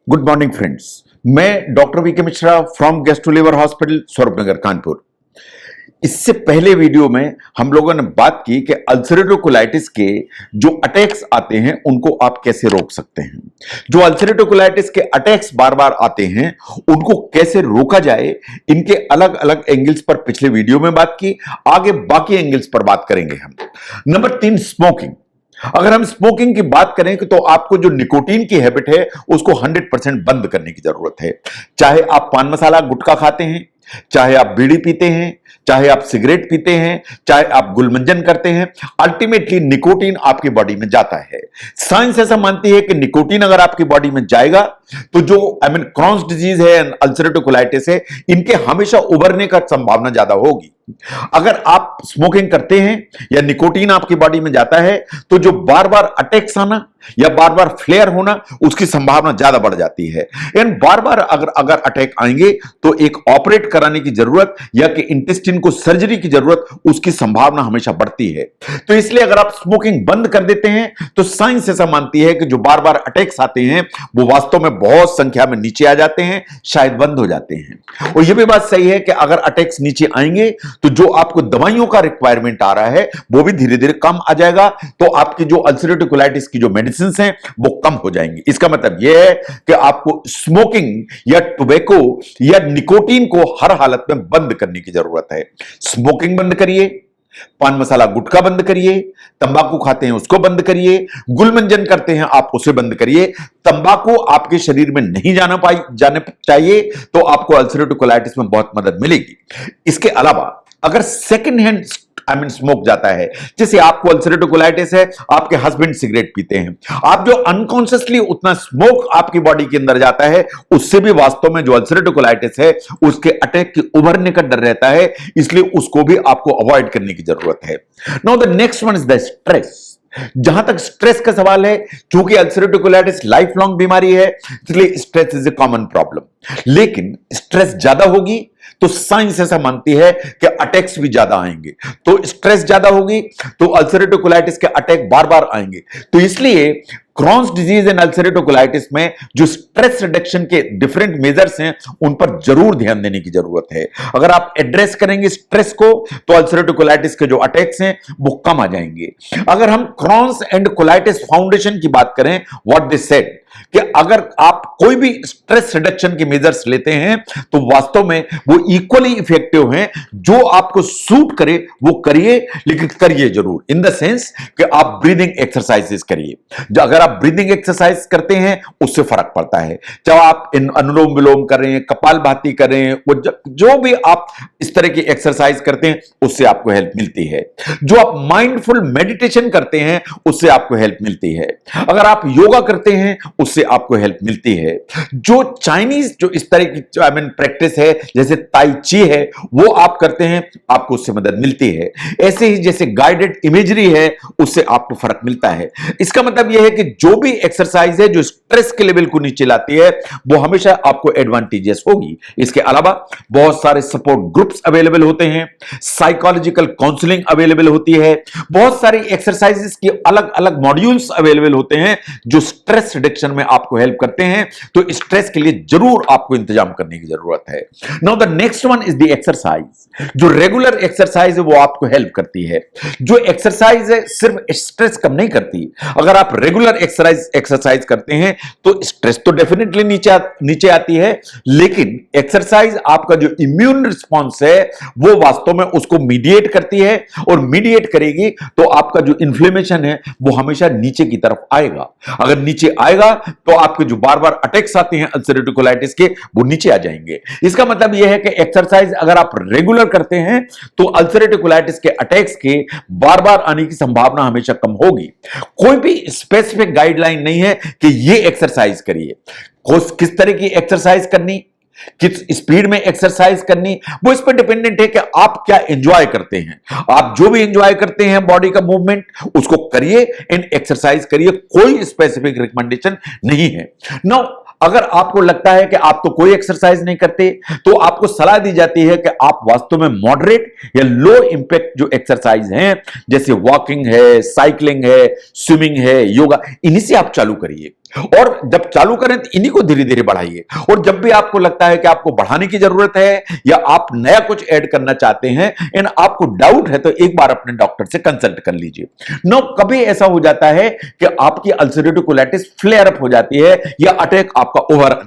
Good morning friends. मैं doctor VK Mishra from Gastro Liver Hospital Swaroopnagar Kanpur. इससे पहले वीडियो में हम लोगों ने बात की कि अल्सरेटिव कोलाइटिस के जो अटैक्स आते हैं उनको आप कैसे रोक सकते हैं। जो अल्सरेटिव कोलाइटिस के अटैक्स बार बार आते हैं उनको कैसे रोका जाए, इनके अलग अलग एंगल्स पर पिछले वीडियो में बात की। आगे बाकी एंगल्स पर बात करेंगे हम। Number 3, smoking. अगर हम स्मोकिंग की बात करें तो आपको जो निकोटीन की हैबिट है उसको 100% बंद करने की जरूरत है। चाहे आप पान मसाला गुटखा खाते हैं, चाहे आप बीड़ी पीते हैं, चाहे आप सिगरेट पीते हैं, चाहे आप गुलमंजन करते हैं, अल्टीमेटली निकोटीन आपकी बॉडी में जाता है। साइंस ऐसा मानती है कि निकोटीन अगर आपकी बॉडी में जाएगा तो जो क्रॉन्स डिजीज है, अल्सरेटिव कोलाइटिस है, इनके हमेशा उभरने का संभावना ज्यादा होगी। अगर आप स्मोकिंग करते हैं या निकोटीन आपकी बॉडी में जाता है तो जो बार बार अटैक्स आना या बार बार फ्लेयर होना उसकी संभावना ज्यादा बढ़ जाती है। एंड बार बार अगर अटैक आएंगे तो एक ऑपरेट कराने की जरूरत या कि इंटेस्टाइन को सर्जरी की जरूरत, उसकी संभावना हमेशा बढ़ती है। तो इसलिए अगर आप स्मोकिंग बंद कर देते हैं तो साइंस ऐसा मानती है कि जो बार बार अटैक्स आते हैं वो वास्तव में बहुत संख्या में नीचे आ जाते हैं, शायद बंद हो जाते हैं। और यह भी बात सही है कि अगर अटैक्स नीचे आएंगे तो जो आपको दवाइयों का रिक्वायरमेंट आ रहा है वो भी धीरे धीरे कम आ जाएगा। तो आपकी जो अल्सरेटिव कोलाइटिस की जो मेडिसिन हैं वो कम हो जाएंगी। इसका मतलब यह है कि आपको स्मोकिंग या टोबैको या निकोटीन को हर हालत में बंद करने की जरूरत है। स्मोकिंग बंद करिए, पान मसाला गुटखा बंद करिए, तंबाकू खाते हैं उसको बंद करिए, गुलमंजन करते हैं आप उसे बंद करिए। तंबाकू आपके शरीर में नहीं जाने चाहिए तो आपको अल्सरेटिव कोलाइटिस में बहुत मदद मिलेगी। इसके अलावा अगर सेकेंड हैंड स्मोक जाता है, जैसे आपको अल्सरेटिव कोलाइटिस है, आपके हस्बैंड सिगरेट पीते हैं, आप जो अनकॉन्शियसली उतना स्मोक आपकी बॉडी के अंदर जाता है उससे भी वास्तव में जो अल्सरेटिव कोलाइटिस है उसके अटैक के उभरने का डर रहता है। इसलिए उसको भी आपको अवॉइड करने की जरूरत है। Now the next one is the stress. जहां तक स्ट्रेस का सवाल है, क्योंकि अल्सरेटिव कोलाइटिस लाइफ लॉन्ग बीमारी है इसलिए stress is a common problem. लेकिन स्ट्रेस ज्यादा होगी तो साइंस ऐसा मानती है कि अटैक्स भी ज्यादा आएंगे। तो स्ट्रेस ज्यादा होगी तो अल्सरेटिव कोलाइटिस के अटैक बार बार आएंगे। तो इसलिए Crohn's disease and ulcerative colitis में जो स्ट्रेस रिडक्शन के डिफरेंट मेजर्स हैं उन पर जरूर ध्यान देने की जरूरत है। अगर आप एड्रेस करेंगे स्ट्रेस को तो अल्सरेटिव कोलाइटिस के जो अटैक्स हैं वो कम आ जाएंगे। अगर हम क्रॉन्स एंड कोलाइटिस फाउंडेशन की बात करें, व्हाट दे सेड कि अगर आप कोई भी स्ट्रेस रिडक्शन के मेजर्स लेते हैं तो वास्तव में वो इक्वली इफेक्टिव हैं। जो आपको सूट करे वो करिए, लेकिन करिए जरूर इन द सेंस कि आप ब्रीदिंग एक्सरसाइजेस करिए। अगर आप ब्रीदिंग एक्सरसाइज करते हैं उससे फर्क पड़ता है। चाहे आप अनुलोम विलोम कर रहे हैं, कपालभाति कर रहे हैं, वो जो भी आप इस तरह की एक्सरसाइज करते हैं उससे आपको हेल्प मिलती है। जो आप माइंडफुल मेडिटेशन करते हैं उससे आपको हेल्प मिलती है। अगर आप योगा करते हैं उससे आपको हेल्प मिलती है। जो चाइनीज जो इस तरह की प्रैक्टिस है जैसे ताई ची है वो आप करते हैं, आपको उससे मदद मिलती है। ऐसे ही जैसे गाइडेड इमेजरी है उससे आपको फर्क मिलता है। इसका मतलब यह है कि जो भी एक्सरसाइज है जो स्ट्रेस के लेवल को नीचे लाती है वो हमेशा आपको एडवांटेजेस होगी। इसके अलावा बहुत सारे सपोर्ट ग्रुप्स अवेलेबल होते हैं, साइकोलॉजिकल काउंसलिंग अवेलेबल होती है, बहुत सारी एक्सरसाइजेस की अलग अलग मॉड्यूल्स अवेलेबल होते हैं जो स्ट्रेस रिडक्शन में आपको हेल्प करते हैं। तो स्ट्रेस के लिए जरूर आपको इंतजाम करने की जरूरत है। Now the next one is the exercise. जो रेगुलर एक्सरसाइज है वो आपको हेल्प करती है। जो एक्सरसाइज है सिर्फ स्ट्रेस कम नहीं करती। अगर आप रेगुलर एक्सरसाइज करते हैं तो स्ट्रेस तो डेफिनेटली नीचे आती है, लेकिन एक्सरसाइज आपका जो इम्यून रिस्पॉन्स है वो वास्तव में उसको मीडिएट करती है, और मीडिएट करेगी तो आपका जो इन्फ्लेमेशन है वो हमेशा नीचे की तरफ आएगा। अगर नीचे आएगा तो आपके जो बार बार अटैक्स आते हैं अल्सरेटिव कोलाइटिस के वो नीचे आ जाएंगे। इसका मतलब यह है कि एक्सरसाइज अगर आप रेगुलर करते हैं तो अल्सरेटिव कोलाइटिस के अटैक्स के बार बार आने की संभावना हमेशा कम होगी। कोई भी स्पेसिफिक गाइडलाइन नहीं है कि यह एक्सरसाइज करिए। किस तरह की एक्सरसाइज करनी, किस स्पीड में एक्सरसाइज करनी, वो इस पर डिपेंडेंट है कि आप क्या एंजॉय करते हैं। आप जो भी एंजॉय करते हैं बॉडी का मूवमेंट उसको करिए एंड एक्सरसाइज करिए। कोई स्पेसिफिक रिकमेंडेशन नहीं है। नाउ अगर आपको लगता है कि आप तो कोई एक्सरसाइज नहीं करते तो आपको सलाह दी जाती है कि आप वास्तव में मॉडरेट या लो इंपैक्ट जो एक्सरसाइज हैं जैसे वॉकिंग है, साइकिलिंग है, स्विमिंग है, योगा, इन्हीं से आप चालू करिए। और जब चालू करें तो इन्हीं को धीरे धीरे बढ़ाइए। और जब भी आपको लगता है कि आपको बढ़ाने की जरूरत है या आप नया कुछ ऐड करना चाहते हैं एंड आपको डाउट है, तो एक बार अपने डॉक्टर से कंसल्ट कर लीजिए। नो, कभी ऐसा हो जाता है कि आपकी अल्सरेटिव कोलाइटिस फ्लेयर अप हो जाती है या अटैक आपका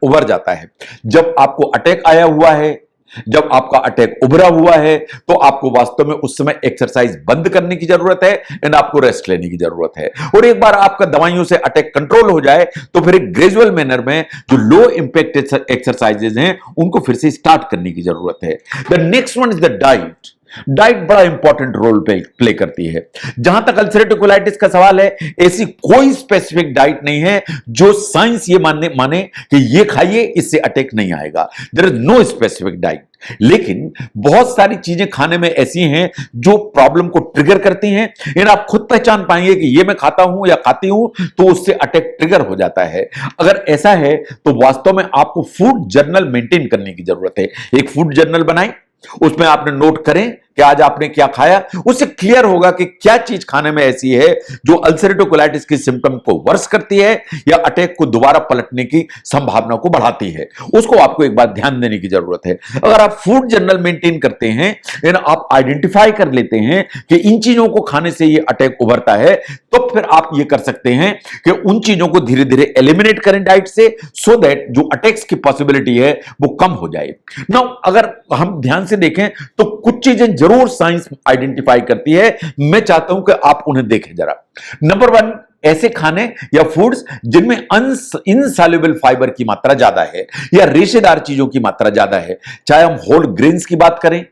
उभर जाता है। जब आपको अटैक आया हुआ है, जब आपका अटैक उभरा हुआ है, तो आपको वास्तव में उस समय एक्सरसाइज बंद करने की जरूरत है एंड आपको रेस्ट लेने की जरूरत है। और एक बार आपका दवाइयों से अटैक कंट्रोल हो जाए तो फिर एक ग्रेजुअल मैनर में जो लो इंपैक्ट एक्सरसाइजेज हैं उनको फिर से स्टार्ट करने की जरूरत है। The next one is the diet. Diet बड़ा इंपॉर्टेंट रोल प्ले करती है। जहां तक अल्सरेटिव कोलाइटिस का सवाल है, ऐसी कोई स्पेसिफिक डाइट नहीं है जो साइंस ये माने कि ये खाइए इससे अटैक नहीं आएगा। There is no specific diet. लेकिन बहुत सारी चीजें खाने में ऐसी हैं जो प्रॉब्लम को ट्रिगर करती हैं, यानी आप खुद पहचान पाएंगे कि ये मैं खाता हूं या खाती हूं तो उससे अटैक ट्रिगर हो जाता है। अगर ऐसा है तो वास्तव में आपको फूड जर्नल मेंटेन करने की जरूरत है। एक फूड जर्नल बनाएं, उसमें आपने नोट करें कि आज आपने क्या खाया। उससे क्लियर होगा कि क्या चीज खाने में ऐसी है जो अल्सरेटिव कोलाइटिस के सिम्टम को वर्स करती है या अटैक को दोबारा पलटने की संभावना को बढ़ाती है। उसको आपको एक बार ध्यान देने की जरूरत है। अगर आप फूड जर्नल मेंटेन करते हैं, यानी आप आइडेंटिफाई कर लेते हैं कि इन चीजों को खाने से ये अटैक उभरता है, तो फिर आप ये कर सकते हैं कि उन चीजों को धीरे धीरे एलिमिनेट करें डाइट से, सो दैट जो अटैक्स की पॉसिबिलिटी है वो कम हो जाए। नाउ अगर हम ध्यान से देखें तो कुछ चीजें जरूर साइंस आइडेंटिफाई करती है। मैं चाहता हूं कि आप उन्हें देखें जरा। नंबर 1, ऐसे खाने या फूड्स जिनमें इनसॉल्युबल फाइबर की मात्रा ज्यादा है या रेशेदार चीजों की मात्रा ज्यादा है। चाहे हम होल ग्रेन्स की बात करें,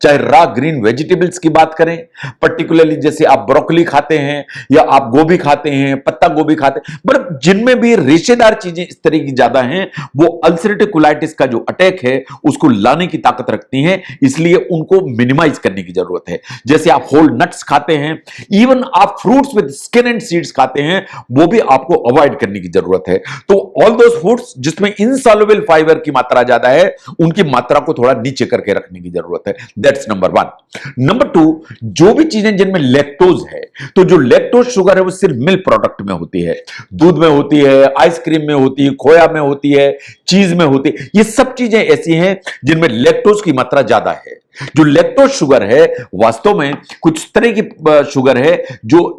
चाहे रॉ ग्रीन वेजिटेबल्स की बात करें, पर्टिकुलरली जैसे आप ब्रोकली खाते हैं या आप गोभी खाते हैं, पत्ता गोभी खाते हैं, मतलब जिनमें भी रेशेदार चीजें इस तरह की ज्यादा हैं, वो अल्सरेटिव कोलाइटिस का जो अटैक है उसको लाने की ताकत रखती हैं। इसलिए उनको मिनिमाइज करने की जरूरत है। जैसे आप होल नट्स खाते हैं, इवन आप fruits with skin and seeds खाते हैं, वो भी आपको अवॉइड करने की जरूरत है। तो ऑल दोस फूड्स जिसमें इनसॉल्युबल फाइबर की मात्रा ज्यादा है, उनकी मात्रा को थोड़ा नीचे करके रखने की जरूरत है। That's number 1। नंबर 2, जो भी चीजें जिनमें लैक्टोज है, तो जो लैक्टोज शुगर है वो सिर्फ मिल्क प्रोडक्ट में होती है, दूध में होती है, आइसक्रीम में होती है, खोया में होती है, चीज में होती है। ये सब चीजें ऐसी हैं जिनमें लैक्टोज की मात्रा ज्यादा है। जो लैक्टोज शुगर है वास्तव में कुछ तरह की शुगर है जो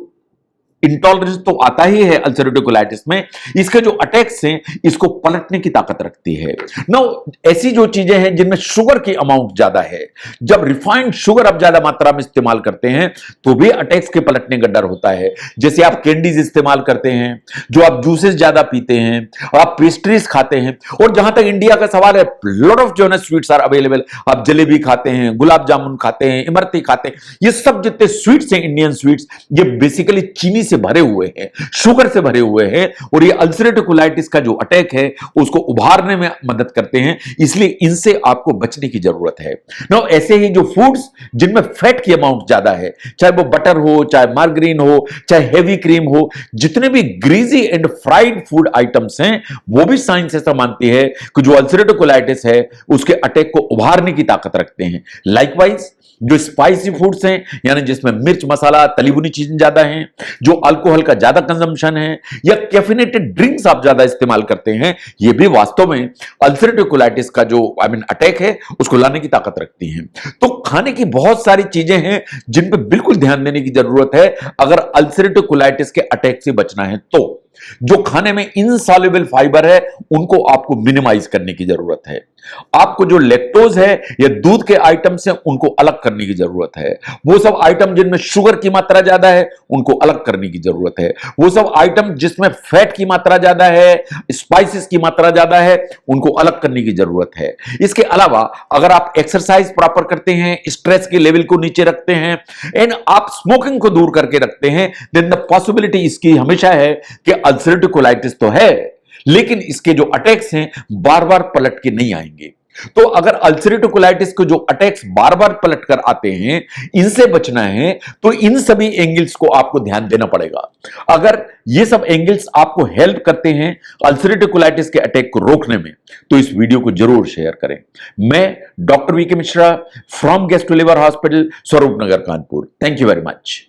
इंटॉलरेंस तो आता ही है अल्सरेटिव कोलाइटिस में, इसके जो अटैक्स हैं इसको पलटने की ताकत रखती है। नाउ ऐसी जो चीजें हैं जिनमें शुगर की अमाउंट ज्यादा है, जब रिफाइंड शुगर आप ज्यादा मात्रा में इस्तेमाल करते हैं तो भी अटैक्स के पलटने का डर होता है। जैसे आप कैंडीज इस्तेमाल करते हैं, जो आप जूसेस ज्यादा पीते हैं, आप पेस्ट्रीज खाते हैं, और जहां तक इंडिया का सवाल है, लॉट ऑफ जो है स्वीट्स आर अवेलेबल। आप जलेबी खाते हैं, गुलाब जामुन खाते हैं, इमरती खाते हैं, ये सब जितने स्वीट्स हैं इंडियन स्वीट्स, ये बेसिकली चीनी से भरे हुए हैं, शुगर से भरे हुए हैं, और ये अल्सरेटिव कोलाइटिस का जो अटैक है उसको उभारने में मदद करते हैं। इसलिए इनसे आपको बचने की जरूरत है। नाउ ऐसे ही जो फूड्स जिनमें फैट की अमाउंट ज्यादा है, चाहे वो बटर हो, चाहे मार्गरीन हो, चाहे हेवी क्रीम हो, जितने भी greasy and fried food items हैं, वो भी साइंस ऐसा मानती है कि जो अल्सरेटिव कोलाइटिस है उसके अटैक को उभारने की ताकत रखते हैं। लाइकवाइज जो स्पाइसी फूड्स हैं, यानी जिसमें मिर्च मसाला तली भुनी चीजें ज्यादा हैं, जो अल्कोहल का ज्यादा कंजम्पशन है, या कैफिनेटेड ड्रिंक्स आप ज्यादा इस्तेमाल करते हैं, ये भी वास्तव में अल्सरेटिव कोलाइटिस का जो अटैक है उसको लाने की ताकत रखती हैं। तो खाने की बहुत सारी चीजें हैं जिन पर बिल्कुल ध्यान देने की जरूरत है अगर अल्सरेटिव कोलाइटिस के अटैक से बचना है। तो जो खाने में इनसॉल्युबल फाइबर है उनको आपको मिनिमाइज करने की जरूरत है। आपको जो लैक्टोज है या दूध के आइटम्स हैं उनको अलग करने की जरूरत है। वो सब आइटम जिनमें शुगर की मात्रा ज्यादा है उनको अलग करने की जरूरत है। वो सब आइटम जिसमें फैट की मात्रा ज्यादा है, स्पाइसेस की मात्रा ज्यादा है, उनको अलग करने की जरूरत है। इसके अलावा अगर आप एक्सरसाइज प्रॉपर करते हैं, स्ट्रेस के लेवल को नीचे रखते हैं, एंड आप स्मोकिंग को दूर करके रखते हैं, देन द पॉसिबिलिटी इसकी हमेशा है कि अल्सरेटिव कोलाइटिस तो है लेकिन इसके जो अटैक्स हैं बार बार पलट के नहीं आएंगे। तो अगर अल्सरेटिव कोलाइटिस के जो अटैक्स बार बार पलट कर आते हैं, इनसे बचना है तो इन सभी एंगल्स को आपको ध्यान देना पड़ेगा। अगर ये सब एंगल्स आपको हेल्प करते हैं अल्सरेटिव कोलाइटिस के अटैक को रोकने में, तो इस वीडियो को जरूर शेयर करें। मैं doctor VK Mishra from Gastro Liver Hospital, Swaroop Nagar, Kanpur. Thank you very much.